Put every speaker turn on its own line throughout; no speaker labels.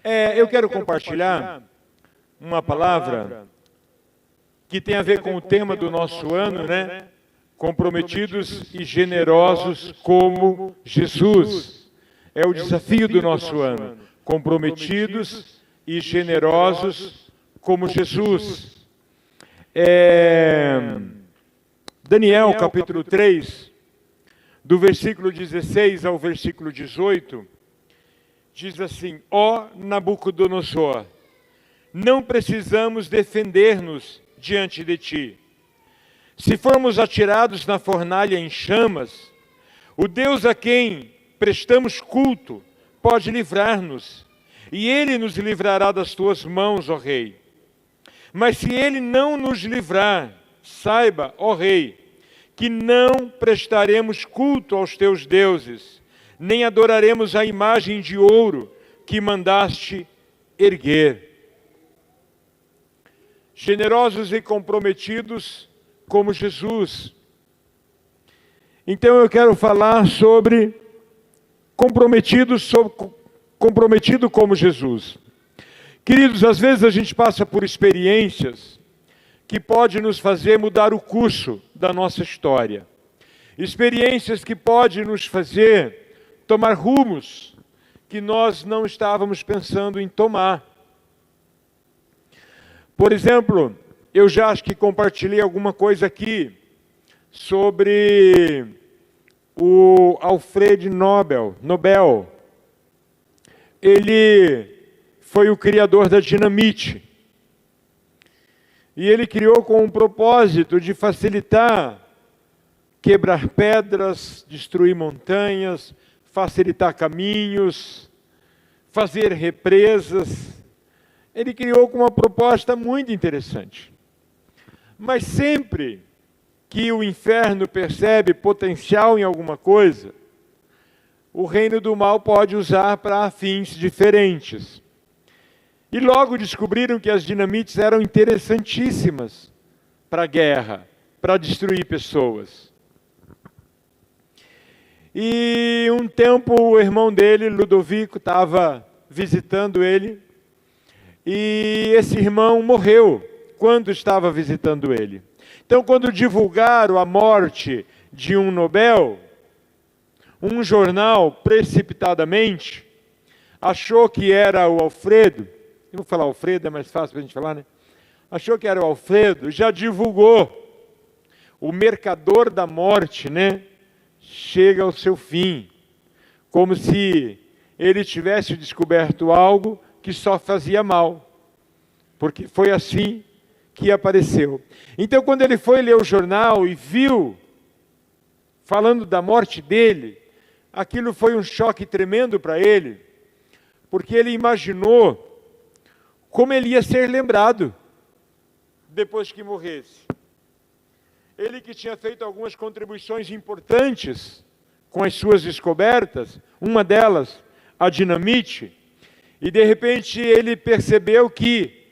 Eu quero compartilhar uma palavra que tem a ver com o tema do nosso ano, né? Comprometidos e generosos como Jesus. É o desafio do nosso ano. Comprometidos e generosos como Jesus. Daniel, capítulo 3, do versículo 16 ao versículo 18, diz assim: Ó Nabucodonosor, não precisamos defender-nos diante de ti. Se formos atirados na fornalha em chamas, o Deus a quem prestamos culto pode livrar-nos, e Ele nos livrará das tuas mãos, ó Rei. Mas se Ele não nos livrar, saiba, ó Rei, que não prestaremos culto aos teus deuses, nem adoraremos a imagem de ouro que mandaste erguer. Generosos e comprometidos como Jesus. Então eu quero falar sobre comprometido como Jesus. Queridos, às vezes a gente passa por experiências que podem nos fazer mudar o curso da nossa história. Experiências que podem nos fazer tomar rumos que nós não estávamos pensando em tomar. Por exemplo, eu já acho que compartilhei alguma coisa aqui sobre o Alfred Nobel. Ele foi o criador da dinamite. E ele criou com o propósito de facilitar, quebrar pedras, destruir montanhas, facilitar caminhos, fazer represas. Ele criou com uma proposta muito interessante. Mas sempre que o inferno percebe potencial em alguma coisa, o reino do mal pode usar para fins diferentes. E logo descobriram que as dinamites eram interessantíssimas para a guerra, para destruir pessoas. E um tempo o irmão dele, Ludovico, estava visitando ele, e esse irmão morreu quando estava visitando ele. Então, quando divulgaram a morte de um Nobel, um jornal, precipitadamente, achou que era o Alfredo. Eu vou falar Alfredo, é mais fácil para a gente falar, né? Achou que era o Alfredo, já divulgou. O mercador da morte, né? Chega ao seu fim. Como se ele tivesse descoberto algo que só fazia mal. Porque foi assim que apareceu. Então, quando ele foi ler o jornal e viu, falando da morte dele, aquilo foi um choque tremendo para ele, porque ele imaginou como ele ia ser lembrado depois que morresse. Ele que tinha feito algumas contribuições importantes com as suas descobertas, uma delas, a dinamite, e de repente ele percebeu que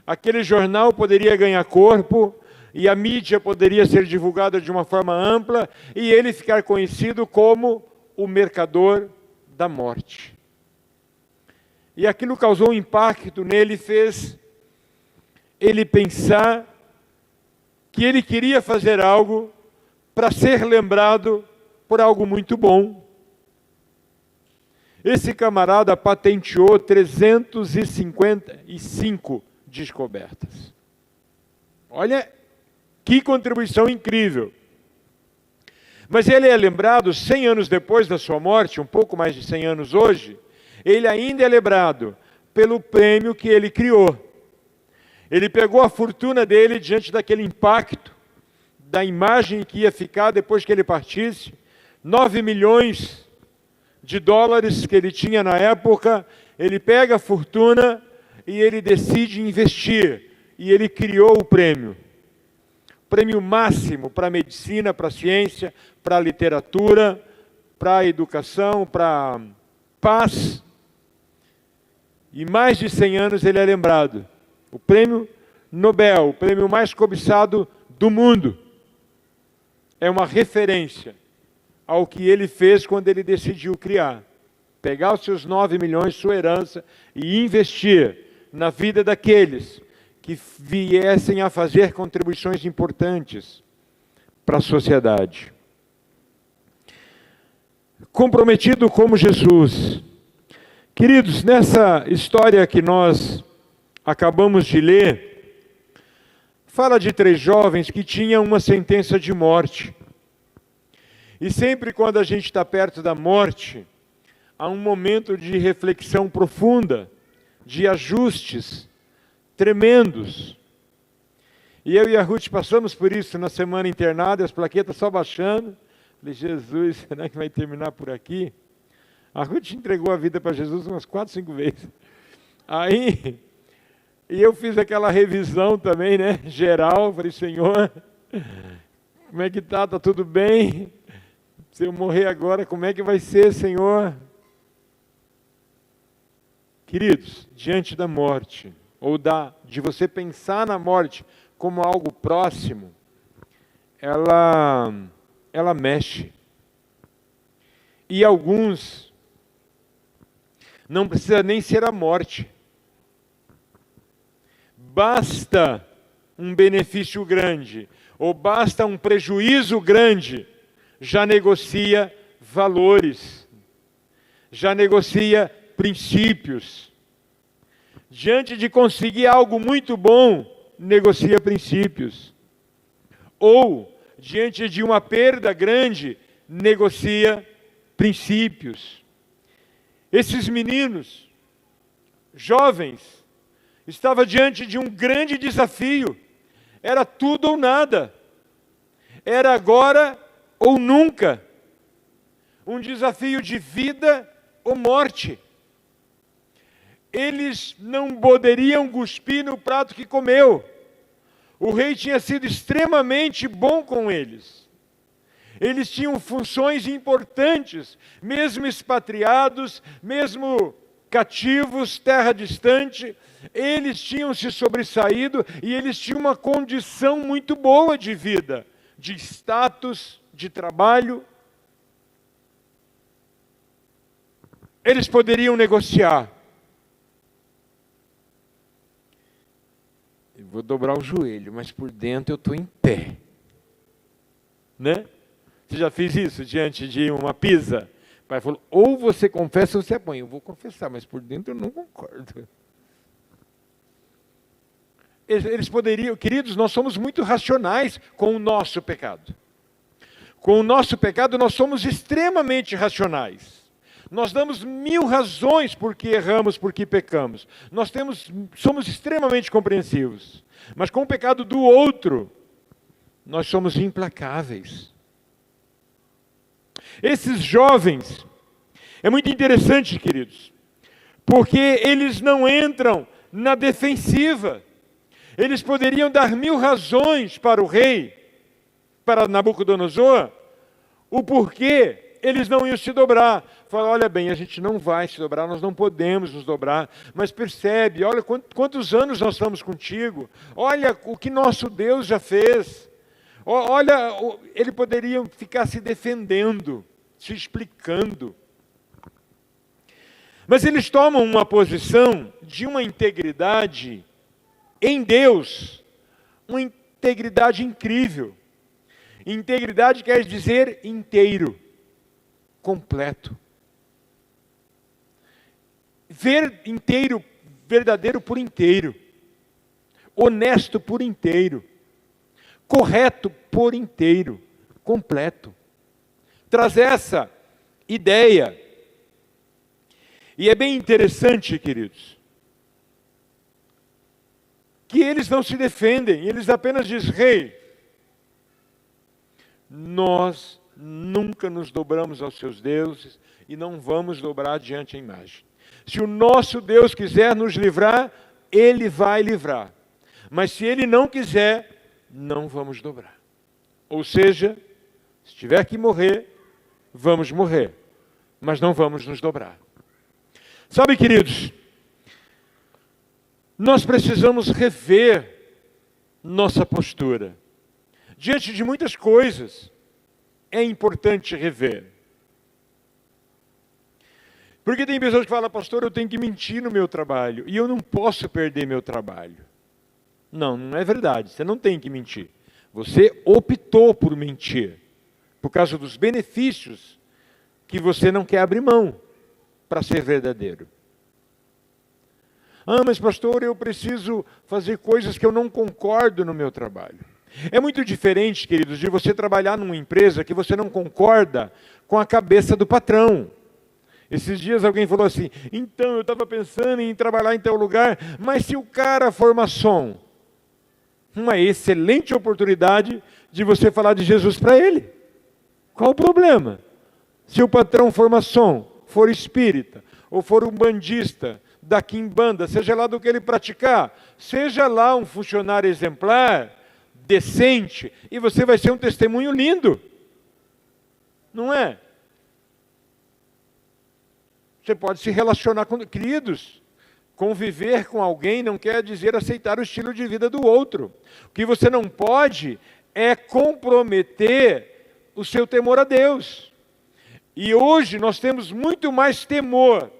aquele jornal poderia ganhar corpo, e a mídia poderia ser divulgada de uma forma ampla, e ele ficar conhecido como o mercador da morte. E aquilo causou um impacto nele, fez ele pensar que ele queria fazer algo para ser lembrado por algo muito bom. Esse camarada patenteou 355 descobertas. Olha que contribuição incrível. Mas ele é lembrado 100 anos depois da sua morte, um pouco mais de 100 anos hoje, ele ainda é lembrado pelo prêmio que ele criou. Ele pegou a fortuna dele diante daquele impacto, da imagem que ia ficar depois que ele partisse, 9 milhões de dólares que ele tinha na época, ele pega a fortuna e ele decide investir, e ele criou o prêmio. Prêmio máximo para a medicina, para a ciência, para a literatura, para a educação, para a paz. E mais de 100 anos ele é lembrado. O prêmio Nobel, o prêmio mais cobiçado do mundo. É uma referência ao que ele fez quando ele decidiu criar. pegar os seus 9 milhões, sua herança, e investir na vida daqueles que viessem a fazer contribuições importantes para a sociedade. Comprometido como Jesus. Queridos, nessa história que nós acabamos de ler, fala de 3 jovens que tinham uma sentença de morte. E sempre quando a gente está perto da morte, há um momento de reflexão profunda, de ajustes tremendos. E eu e a Ruth passamos por isso na semana internada, as plaquetas só baixando. Falei, Jesus, será que vai terminar por aqui? A Ruth entregou a vida para Jesus umas 4, 5 vezes. Aí, e eu fiz aquela revisão também, né, geral. Falei, Senhor, como é que tá? Tá tudo bem? Se eu morrer agora, como é que vai ser, Senhor? Queridos, diante da morte, ou de você pensar na morte como algo próximo, ela mexe. E alguns, não precisa nem ser a morte. Basta um benefício grande, ou basta um prejuízo grande, já negocia valores, já negocia princípios. Diante de conseguir algo muito bom, negocia princípios. Ou, diante de uma perda grande, negocia princípios. Esses meninos, jovens, estavam diante de um grande desafio. Era tudo ou nada. Era agora ou nunca. Um desafio de vida ou morte. Eles não poderiam cuspir no prato que comeu. O rei tinha sido extremamente bom com eles. Eles tinham funções importantes, mesmo expatriados, mesmo cativos, terra distante, eles tinham se sobressaído e eles tinham uma condição muito boa de vida, de status, de trabalho. Eles poderiam negociar. Eu vou dobrar o joelho, mas por dentro eu estou em pé. Né? Você já fez isso diante de uma pizza? O pai falou, ou você confessa ou você apanha. Eu vou confessar, mas por dentro eu não concordo. Eles poderiam, queridos, nós somos muito racionais com o nosso pecado. Com o nosso pecado nós somos extremamente racionais. Nós damos 1000 razões por que erramos, por que pecamos. Somos extremamente compreensivos. Mas com o pecado do outro, nós somos implacáveis. Esses jovens, é muito interessante, queridos, porque eles não entram na defensiva. Eles poderiam dar 1000 razões para o rei, para Nabucodonosor, o porquê eles não iam se dobrar. Fala, olha bem, a gente não vai se dobrar, nós não podemos nos dobrar, mas percebe, olha quantos anos nós estamos contigo, olha o que nosso Deus já fez. Olha, ele poderia ficar se defendendo, se explicando. Mas eles tomam uma posição de uma integridade em Deus, uma integridade incrível. Integridade quer dizer inteiro, completo. Inteiro, verdadeiro por inteiro. Honesto por inteiro. Correto por inteiro, completo. Traz essa ideia. E é bem interessante, queridos, que eles não se defendem, eles apenas dizem, rei, nós nunca nos dobramos aos seus deuses e não vamos dobrar diante da imagem. Se o nosso Deus quiser nos livrar, Ele vai livrar. Mas se Ele não quiser, não vamos dobrar. Ou seja, se tiver que morrer, vamos morrer. Mas não vamos nos dobrar. Sabe, queridos, nós precisamos rever nossa postura. Diante de muitas coisas, é importante rever. Porque tem pessoas que falam, pastor, eu tenho que mentir no meu trabalho e eu não posso perder meu trabalho. Não, não é verdade, você não tem que mentir. Você optou por mentir, por causa dos benefícios que você não quer abrir mão para ser verdadeiro. Ah, mas pastor, eu preciso fazer coisas que eu não concordo no meu trabalho. É muito diferente, queridos, de você trabalhar numa empresa que você não concorda com a cabeça do patrão. Esses dias alguém falou assim, então eu estava pensando em trabalhar em tal lugar, mas se o cara for maçom, uma excelente oportunidade de você falar de Jesus para ele. Qual o problema? Se o patrão for maçom, for espírita, ou for um bandista, da quimbanda, seja lá do que ele praticar, seja lá um funcionário exemplar, decente, e você vai ser um testemunho lindo. Não é? Você pode se relacionar com queridos. Conviver com alguém não quer dizer aceitar o estilo de vida do outro. O que você não pode é comprometer o seu temor a Deus. E hoje nós temos muito mais temor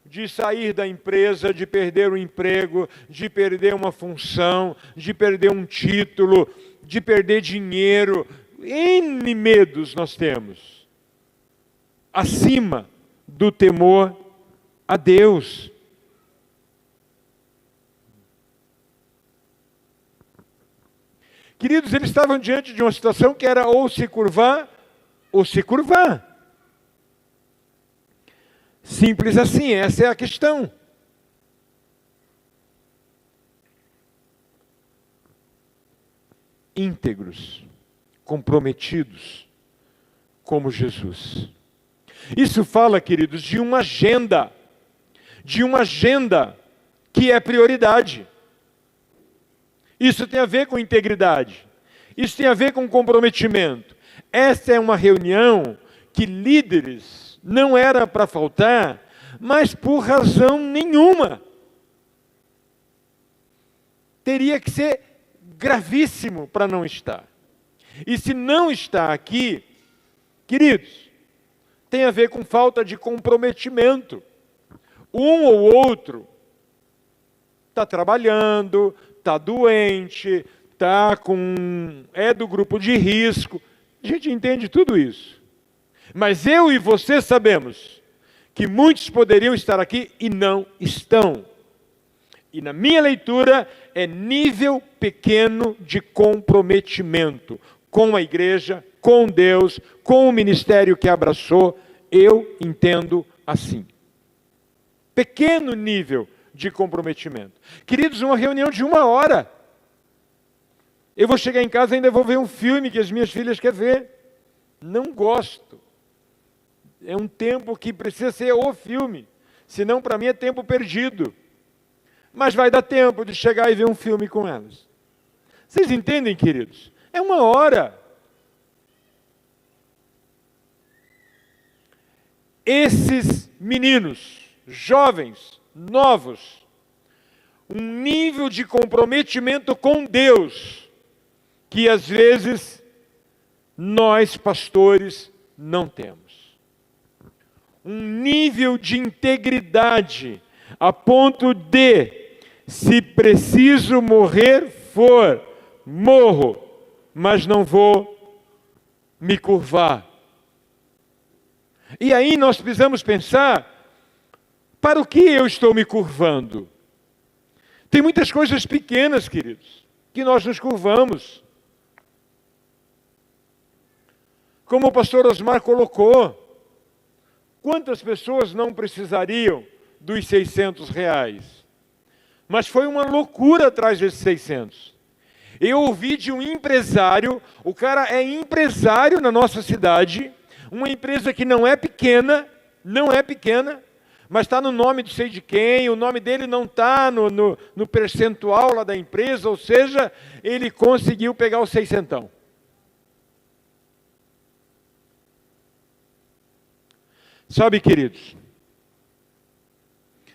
de sair da empresa, de perder o emprego, de perder uma função, de perder um título, de perder dinheiro. N medos nós temos, acima do temor a Deus. Queridos, eles estavam diante de uma situação que era ou se curvar, ou se curvar. Simples assim, essa é a questão. Íntegros, comprometidos, como Jesus. Isso fala, queridos, de uma agenda que é prioridade. Isso tem a ver com integridade, isso tem a ver com comprometimento. Essa é uma reunião que líderes não era para faltar, mas por razão nenhuma. Teria que ser gravíssimo para não estar. E se não está aqui, queridos, tem a ver com falta de comprometimento. Um ou outro está trabalhando, está doente, é do grupo de risco. A gente entende tudo isso. Mas eu e você sabemos que muitos poderiam estar aqui e não estão. E na minha leitura é nível pequeno de comprometimento com a igreja, com Deus, com o ministério que abraçou. Eu entendo assim. Pequeno nível de comprometimento. Queridos, uma reunião de 1 hora. Eu vou chegar em casa e ainda vou ver um filme que as minhas filhas querem ver. Não gosto. É um tempo que precisa ser o filme. Senão, para mim, é tempo perdido. Mas vai dar tempo de chegar e ver um filme com elas. Vocês entendem, queridos? É 1 hora. Esses meninos, jovens, novos, um nível de comprometimento com Deus, que às vezes nós, pastores, não temos. Um nível de integridade, a ponto de, se preciso morrer, for, morro, mas não vou me curvar. E aí nós precisamos pensar, para o que eu estou me curvando? Tem muitas coisas pequenas, queridos, que nós nos curvamos. Como o pastor Osmar colocou, quantas pessoas não precisariam dos R$600? Mas foi uma loucura atrás desses 600. Eu ouvi de um empresário, o cara é empresário na nossa cidade, uma empresa que não é pequena, mas está no nome de sei de quem, o nome dele não está no percentual lá da empresa, ou seja, ele conseguiu pegar os 600. Sabe, queridos,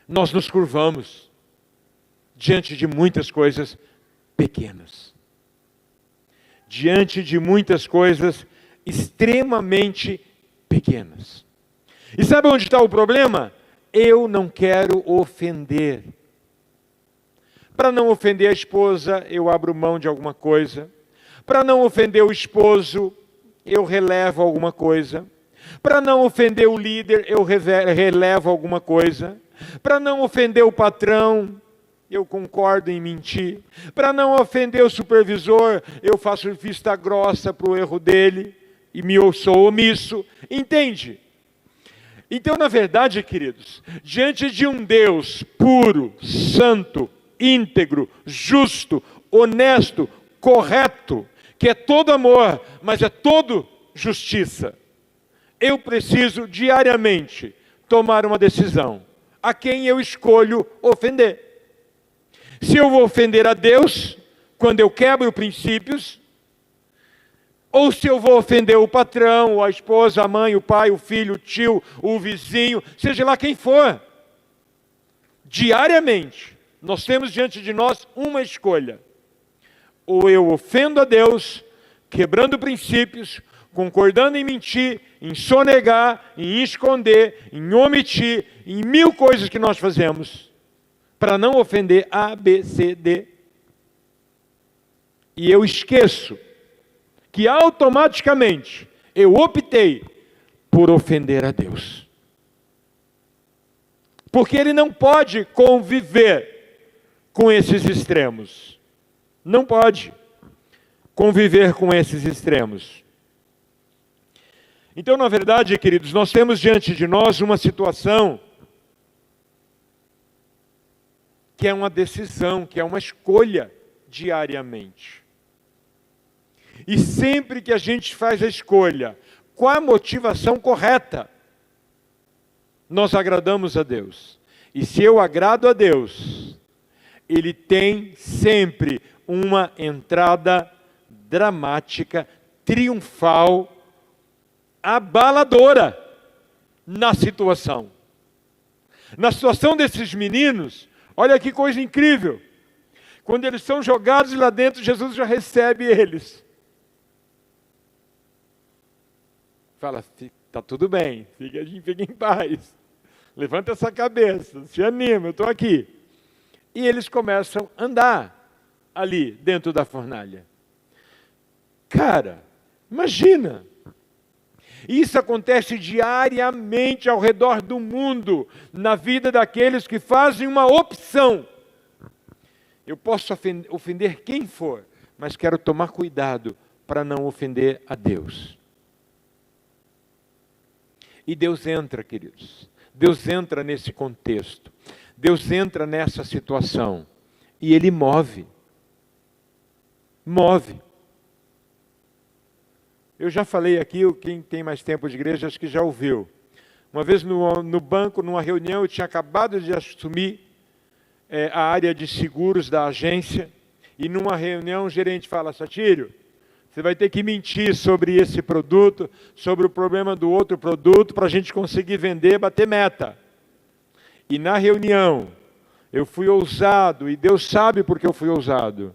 nós nos curvamos diante de muitas coisas pequenas, diante de muitas coisas extremamente pequenas. E sabe onde está o problema? eu não quero ofender. Para não ofender a esposa, eu abro mão de alguma coisa. Para não ofender o esposo, eu relevo alguma coisa. Para não ofender o líder, eu relevo alguma coisa. Para não ofender o patrão, eu concordo em mentir. Para não ofender o supervisor, eu faço vista grossa para o erro dele e sou omisso. Entende? Então, na verdade, queridos, diante de um Deus puro, santo, íntegro, justo, honesto, correto, que é todo amor, mas é todo justiça, eu preciso diariamente tomar uma decisão. A quem eu escolho ofender? Se eu vou ofender a Deus, quando eu quebro princípios, ou se eu vou ofender o patrão, ou a esposa, a mãe, o pai, o filho, o tio, o vizinho, seja lá quem for. Diariamente, nós temos diante de nós uma escolha. Ou eu ofendo a Deus, quebrando princípios, concordando em mentir, em sonegar, em esconder, em omitir, em mil coisas que nós fazemos, para não ofender A, B, C, D. E eu esqueço que automaticamente eu optei por ofender a Deus. Porque Ele não pode conviver com esses extremos. Não pode conviver com esses extremos. Então, na verdade, queridos, nós temos diante de nós uma situação que é uma decisão, que é uma escolha diariamente. E sempre que a gente faz a escolha com a motivação correta, nós agradamos a Deus. E se eu agrado a Deus, Ele tem sempre uma entrada dramática, triunfal, abaladora na situação. Na situação desses meninos, olha que coisa incrível. Quando eles são jogados lá dentro, Jesus já recebe eles. Fala, está tudo bem, fica em paz. Levanta essa cabeça, se anima, eu estou aqui. E eles começam a andar ali dentro da fornalha. Cara, imagina. Isso acontece diariamente ao redor do mundo, na vida daqueles que fazem uma opção. Eu posso ofender quem for, mas quero tomar cuidado para não ofender a Deus. E Deus entra, queridos. Deus entra nesse contexto. Deus entra nessa situação. E Ele move. Move. Eu já falei aqui, quem tem mais tempo de igreja, acho que já ouviu. Uma vez no banco, numa reunião, eu tinha acabado de assumir a área de seguros da agência, e numa reunião o gerente fala, Satírio, você vai ter que mentir sobre esse produto, sobre o problema do outro produto, para a gente conseguir vender, bater meta. E na reunião, eu fui ousado, e Deus sabe porque eu fui ousado.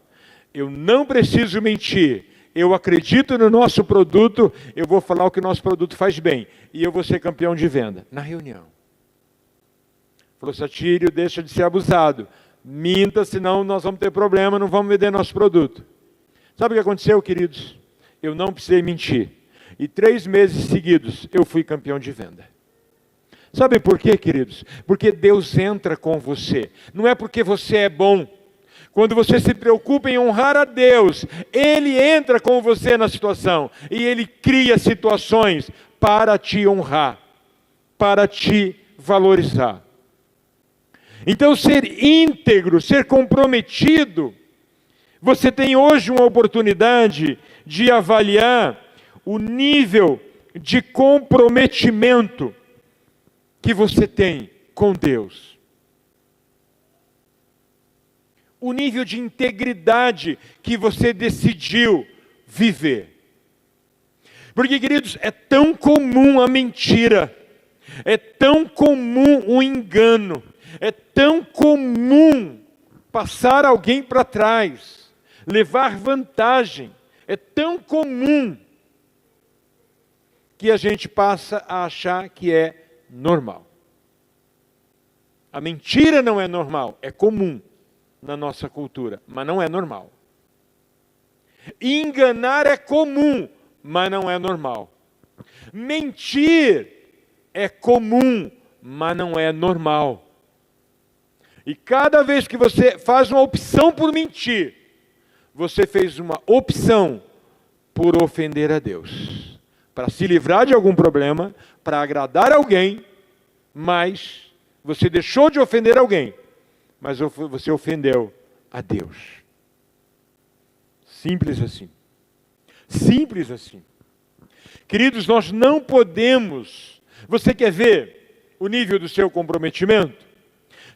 Eu não preciso mentir. Eu acredito no nosso produto, eu vou falar o que o nosso produto faz bem. E eu vou ser campeão de venda. Na reunião. Falou, Satírio, deixa de ser abusado. Minta, senão nós vamos ter problema, não vamos vender nosso produto. Sabe o que aconteceu, queridos? Eu não precisei mentir. E 3 meses seguidos, eu fui campeão de venda. Sabe por quê, queridos? Porque Deus entra com você. Não é porque você é bom. Quando você se preocupa em honrar a Deus, Ele entra com você na situação. E Ele cria situações para te honrar, para te valorizar. Então, ser íntegro, ser comprometido, você tem hoje uma oportunidade de avaliar o nível de comprometimento que você tem com Deus. O nível de integridade que você decidiu viver. Porque, queridos, é tão comum a mentira, é tão comum o engano, é tão comum passar alguém para trás, levar vantagem, é tão comum que a gente passa a achar que é normal. A mentira não é normal, é comum na nossa cultura, mas não é normal. Enganar é comum, mas não é normal. Mentir é comum, mas não é normal. E cada vez que você faz uma opção por mentir, você fez uma opção por ofender a Deus. Para se livrar de algum problema, para agradar alguém, mas você deixou de ofender alguém, mas você ofendeu a Deus. Simples assim. Simples assim. Queridos, nós não podemos... Você quer ver o nível do seu comprometimento?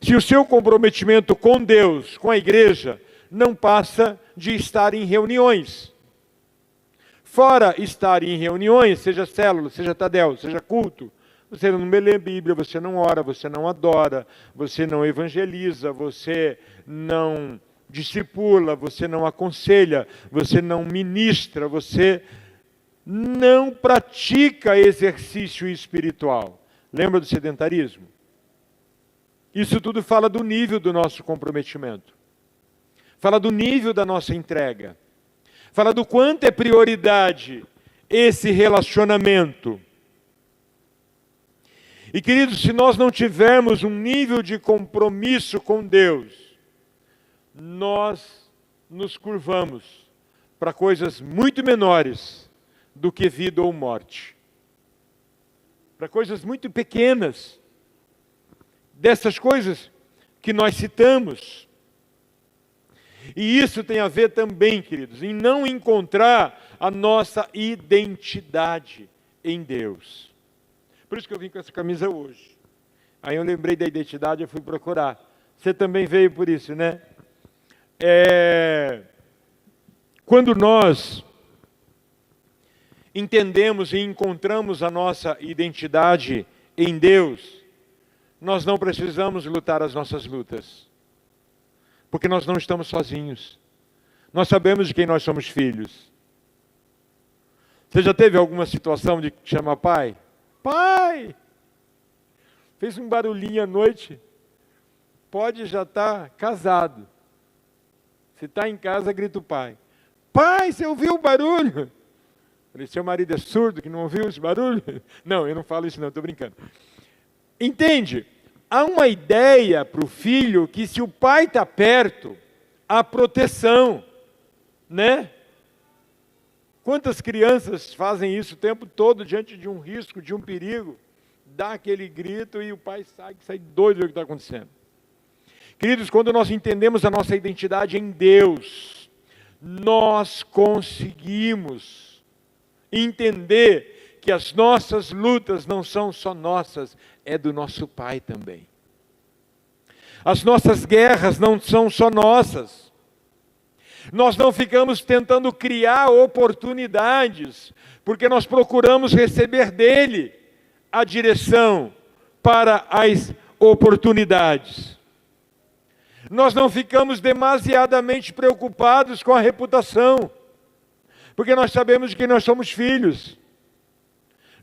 Se o seu comprometimento com Deus, com a igreja, não passa de estar em reuniões. Fora estar em reuniões, seja célula, seja Tadel, seja culto, você não lê Bíblia, você não ora, você não adora, você não evangeliza, você não discipula, você não aconselha, você não ministra, você não pratica exercício espiritual. Lembra do sedentarismo? Isso tudo fala do nível do nosso comprometimento. Fala do nível da nossa entrega. Fala do quanto é prioridade esse relacionamento. E, queridos, se nós não tivermos um nível de compromisso com Deus, nós nos curvamos para coisas muito menores do que vida ou morte. Para coisas muito pequenas. Dessas coisas que nós citamos. E isso tem a ver também, queridos, em não encontrar a nossa identidade em Deus. Por isso que eu vim com essa camisa hoje. Aí eu lembrei da identidade e fui procurar. Você também veio por isso, né? Quando nós entendemos e encontramos a nossa identidade em Deus, nós não precisamos lutar as nossas lutas. Porque nós não estamos sozinhos. Nós sabemos de quem nós somos filhos. Você já teve alguma situação de chamar pai? Pai! Fez um barulhinho à noite. Pode já estar casado. Se está em casa, grita o pai. Pai, você ouviu o barulho? Falei, seu marido é surdo que não ouviu esse barulho? Não, eu não falo isso não, estou brincando. Entende? Há uma ideia para o filho que se o pai está perto, há proteção, né? Quantas crianças fazem isso o tempo todo diante de um risco, de um perigo? Dá aquele grito e o pai sai doido do que está acontecendo. Queridos, quando nós entendemos a nossa identidade em Deus, nós conseguimos entender que as nossas lutas não são só nossas, é do nosso Pai também. As nossas guerras não são só nossas. Nós não ficamos tentando criar oportunidades, porque nós procuramos receber dele a direção para as oportunidades. Nós não ficamos demasiadamente preocupados com a reputação, porque nós sabemos de quem nós somos filhos.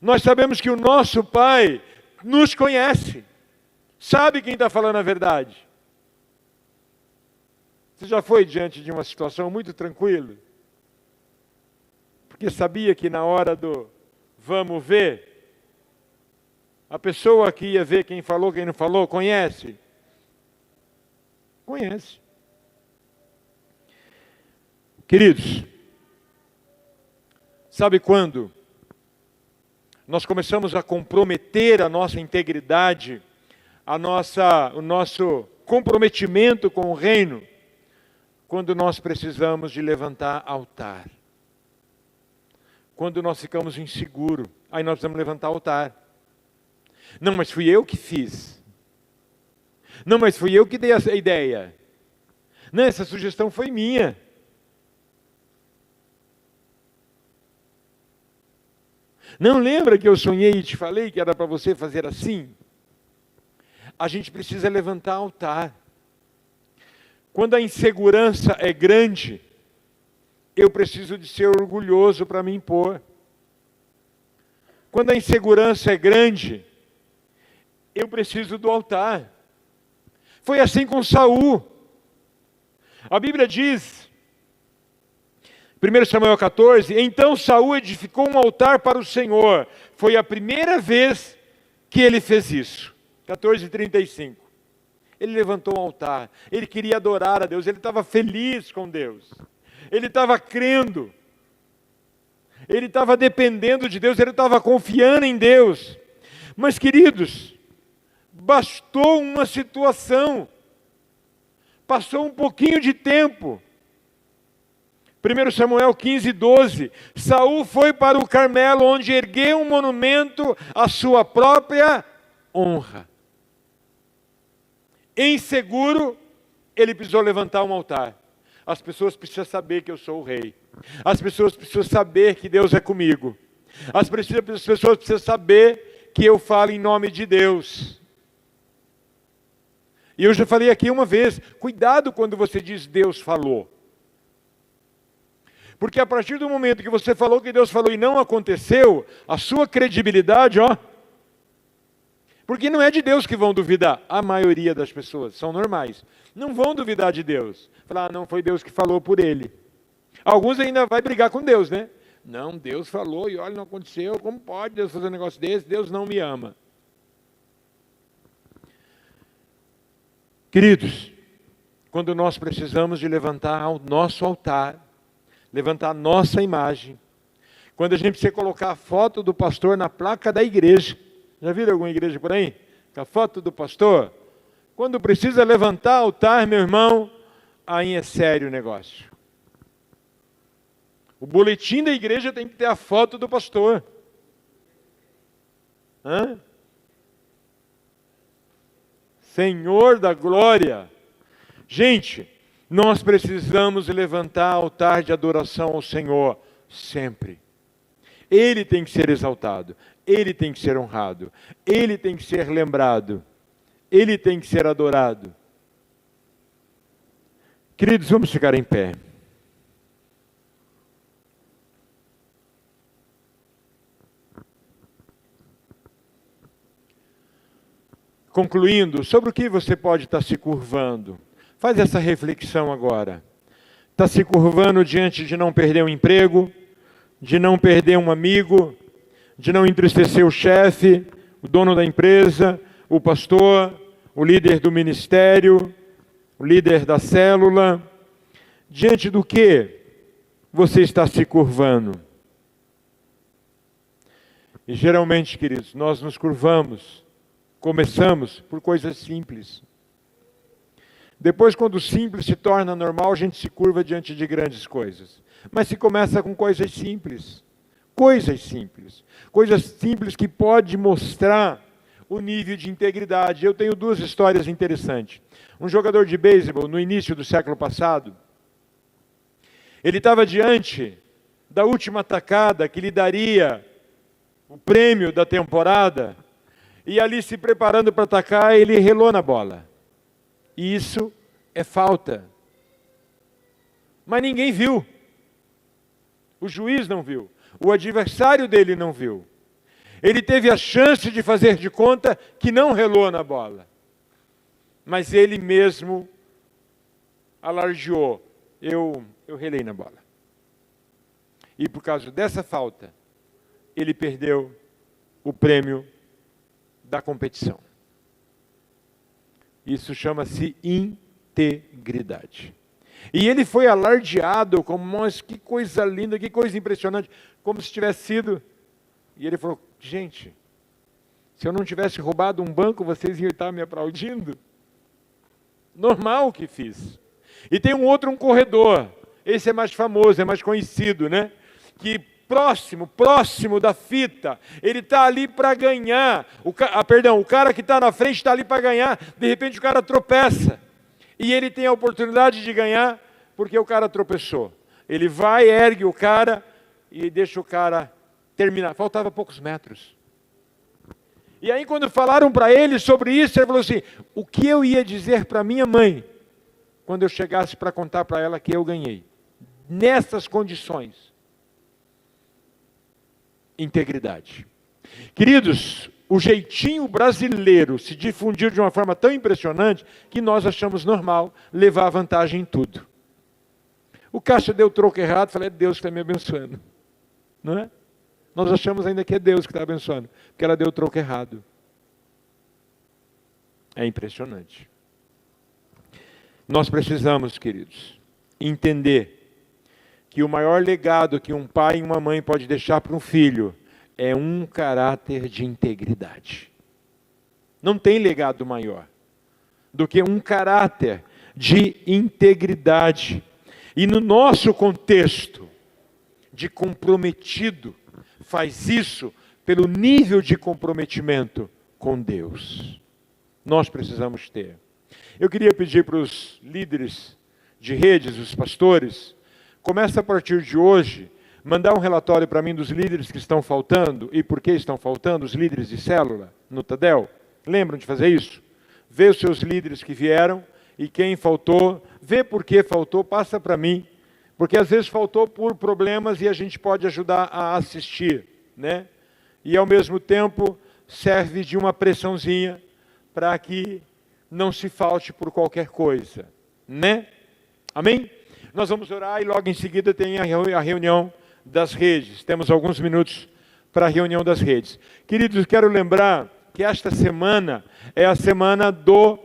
Nós sabemos que o nosso Pai nos conhece, sabe quem está falando a verdade. Você já foi diante de uma situação muito tranquila? Porque sabia que na hora do vamos ver, a pessoa que ia ver quem falou, quem não falou, conhece? Conhece. Queridos, sabe quando nós começamos a comprometer a nossa integridade, o nosso comprometimento com o reino, quando nós precisamos de levantar altar. Quando nós ficamos inseguros, aí nós precisamos levantar altar. Não, mas fui eu que fiz. Não, mas fui eu que dei essa ideia. Não, essa sugestão foi minha. Não lembra que eu sonhei e te falei que era para você fazer assim? A gente precisa levantar altar. Quando a insegurança é grande, eu preciso de ser orgulhoso para me impor. Quando a insegurança é grande, eu preciso do altar. Foi assim com Saul. A Bíblia diz, 1 Samuel 14, então Saul edificou um altar para o Senhor. Foi a primeira vez que ele fez isso. 14:35. Ele levantou um altar, ele queria adorar a Deus, ele estava feliz com Deus, ele estava crendo, ele estava dependendo de Deus, ele estava confiando em Deus. Mas, queridos, bastou uma situação, passou um pouquinho de tempo. 1 Samuel 15:12, Saul foi para o Carmelo, onde ergueu um monumento à sua própria honra. Inseguro, ele precisou levantar um altar. As pessoas precisam saber que eu sou o rei. As pessoas precisam saber que Deus é comigo. As pessoas precisam saber que eu falo em nome de Deus. E eu já falei aqui uma vez, cuidado quando você diz Deus falou. Porque a partir do momento que você falou que Deus falou e não aconteceu, a sua credibilidade, porque não é de Deus que vão duvidar. A maioria das pessoas são normais. Não vão duvidar de Deus. Falar, não foi Deus que falou por ele. Alguns ainda vai brigar com Deus, né? Não, Deus falou e olha, não aconteceu. Como pode Deus fazer um negócio desse? Deus não me ama. Queridos, quando nós precisamos de levantar o nosso altar, levantar a nossa imagem, quando a gente precisa colocar a foto do pastor na placa da igreja, já viram alguma igreja por aí? Com a foto do pastor? Quando precisa levantar altar, meu irmão, aí é sério o negócio. O boletim da igreja tem que ter a foto do pastor. Senhor da glória. Gente, nós precisamos levantar altar de adoração ao Senhor sempre. Ele tem que ser exaltado, Ele tem que ser honrado, Ele tem que ser lembrado, Ele tem que ser adorado. Queridos, vamos ficar em pé. Concluindo, sobre o que você pode estar se curvando? Faz essa reflexão agora. Está se curvando diante de não perder um emprego, de não perder um amigo, de não entristecer o chefe, o dono da empresa, o pastor, o líder do ministério, o líder da célula. Diante do que você está se curvando? E geralmente, queridos, nós nos curvamos, começamos por coisas simples. Depois, quando o simples se torna normal, a gente se curva diante de grandes coisas. Mas se começa com coisas simples. Coisas simples que podem mostrar o nível de integridade. Eu tenho duas histórias interessantes. Um jogador de beisebol, no início do século passado, ele estava diante da última tacada que lhe daria o prêmio da temporada, e ali se preparando para atacar, ele relou na bola. E isso é falta. Mas ninguém viu. O juiz não viu. O adversário dele não viu. Ele teve a chance de fazer de conta que não relou na bola. Mas ele mesmo alardeou. Eu relei na bola. E por causa dessa falta, ele perdeu o prêmio da competição. Isso chama-se integridade. E ele foi alardeado como, mas que coisa linda, que coisa impressionante, como se tivesse sido. E ele falou, gente, se eu não tivesse roubado um banco, vocês iam estar me aplaudindo? Normal que fiz. E tem um corredor, esse é mais famoso, é mais conhecido, né? Que próximo da fita, ele está ali para ganhar, o cara que está na frente está ali para ganhar, de repente o cara tropeça, e ele tem a oportunidade de ganhar, porque o cara tropeçou. Ele vai, ergue o cara, e deixa o cara terminar, faltava poucos metros. E aí quando falaram para ele sobre isso, ele falou assim, o que eu ia dizer para minha mãe, quando eu chegasse para contar para ela que eu ganhei, nessas condições? Integridade. Queridos, o jeitinho brasileiro se difundiu de uma forma tão impressionante que nós achamos normal levar vantagem em tudo. O caixa deu troco errado, falei, é Deus que está me abençoando. Não é? Nós achamos ainda que é Deus que está abençoando, porque ela deu troco errado. É impressionante. Nós precisamos, queridos, entender que o maior legado que um pai e uma mãe pode deixar para um filho é um caráter de integridade. Não tem legado maior do que um caráter de integridade. E no nosso contexto de comprometido, faz isso pelo nível de comprometimento com Deus. Nós precisamos ter. Eu queria pedir para os líderes de redes, os pastores, começa a partir de hoje, mandar um relatório para mim dos líderes que estão faltando e por que estão faltando, os líderes de célula no Tadel. Lembram de fazer isso? Vê os seus líderes que vieram e quem faltou, vê por que faltou, passa para mim. Porque às vezes faltou por problemas e a gente pode ajudar a assistir, né? E ao mesmo tempo serve de uma pressãozinha para que não se falte por qualquer coisa, né? Amém? Nós vamos orar e logo em seguida tem a reunião das redes. Temos alguns minutos para a reunião das redes. Queridos, quero lembrar que esta semana é a semana do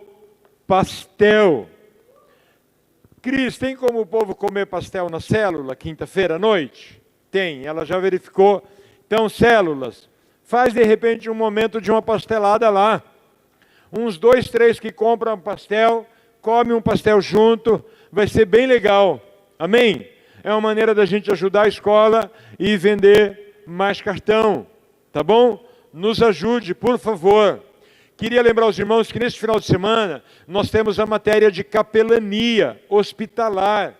pastel. Cris, tem como o povo comer pastel na célula, quinta-feira à noite? Tem, ela já verificou. Então, células, faz de repente um momento de uma pastelada lá. Uns 2, 3 que compram pastel, come um pastel junto, vai ser bem legal. Amém? É uma maneira da gente ajudar a escola e vender mais cartão. Tá bom? Nos ajude, por favor. Queria lembrar aos irmãos que neste final de semana nós temos a matéria de capelania hospitalar.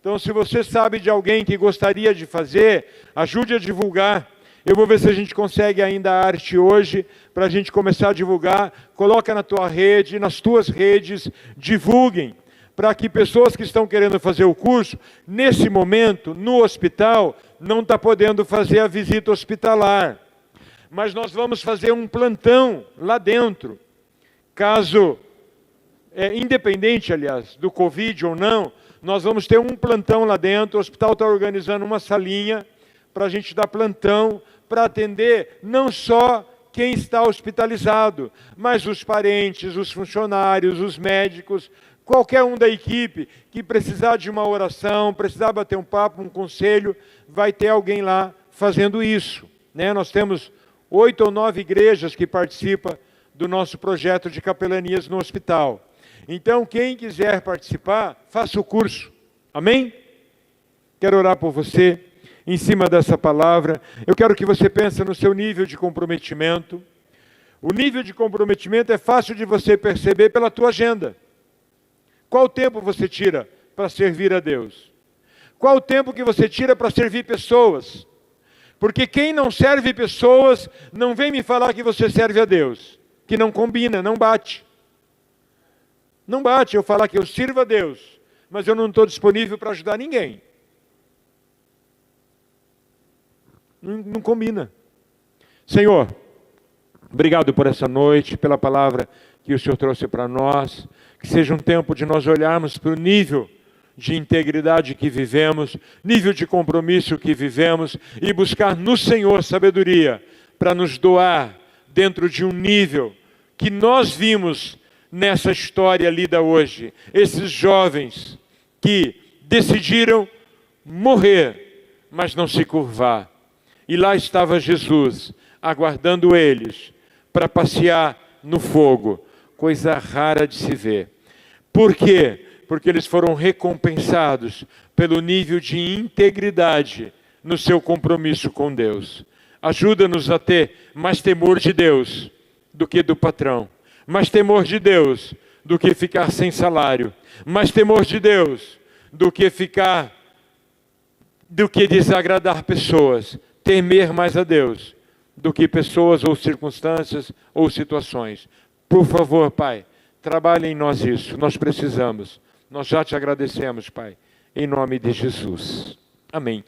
Então, se você sabe de alguém que gostaria de fazer, ajude a divulgar. Eu vou ver se a gente consegue ainda a arte hoje, para a gente começar a divulgar. Coloca na tua rede, nas tuas redes, divulguem, para que pessoas que estão querendo fazer o curso, nesse momento, no hospital, não está podendo fazer a visita hospitalar. Mas nós vamos fazer um plantão lá dentro. Caso, independente, aliás, do Covid ou não, nós vamos ter um plantão lá dentro. O hospital está organizando uma salinha para a gente dar plantão, para atender não só quem está hospitalizado, mas os parentes, os funcionários, os médicos, qualquer um da equipe que precisar de uma oração, precisar bater um papo, um conselho, vai ter alguém lá fazendo isso, né? Nós temos 8 ou 9 igrejas que participam do nosso projeto de capelanias no hospital. Então, quem quiser participar, faça o curso. Amém? Quero orar por você, em cima dessa palavra. Eu quero que você pense no seu nível de comprometimento. O nível de comprometimento é fácil de você perceber pela tua agenda. Qual tempo você tira para servir a Deus? Qual o tempo que você tira para servir pessoas? Porque quem não serve pessoas, não vem me falar que você serve a Deus. Que não combina, não bate. Não bate eu falar que eu sirvo a Deus, mas eu não estou disponível para ajudar ninguém. Não combina. Senhor, obrigado por essa noite, pela palavra que o Senhor trouxe para nós. Que seja um tempo de nós olharmos para o nível de integridade que vivemos, nível de compromisso que vivemos e buscar no Senhor sabedoria para nos doar dentro de um nível que nós vimos nessa história lida hoje. Esses jovens que decidiram morrer, mas não se curvar. E lá estava Jesus, aguardando eles para passear no fogo, coisa rara de se ver. Por quê? Porque eles foram recompensados pelo nível de integridade no seu compromisso com Deus. Ajuda-nos a ter mais temor de Deus do que do patrão, mais temor de Deus do que ficar sem salário, mais temor de Deus do que desagradar pessoas, temer mais a Deus do que pessoas ou circunstâncias ou situações. Por favor, Pai, trabalhe em nós isso, nós precisamos. Nós já te agradecemos, Pai, em nome de Jesus. Amém.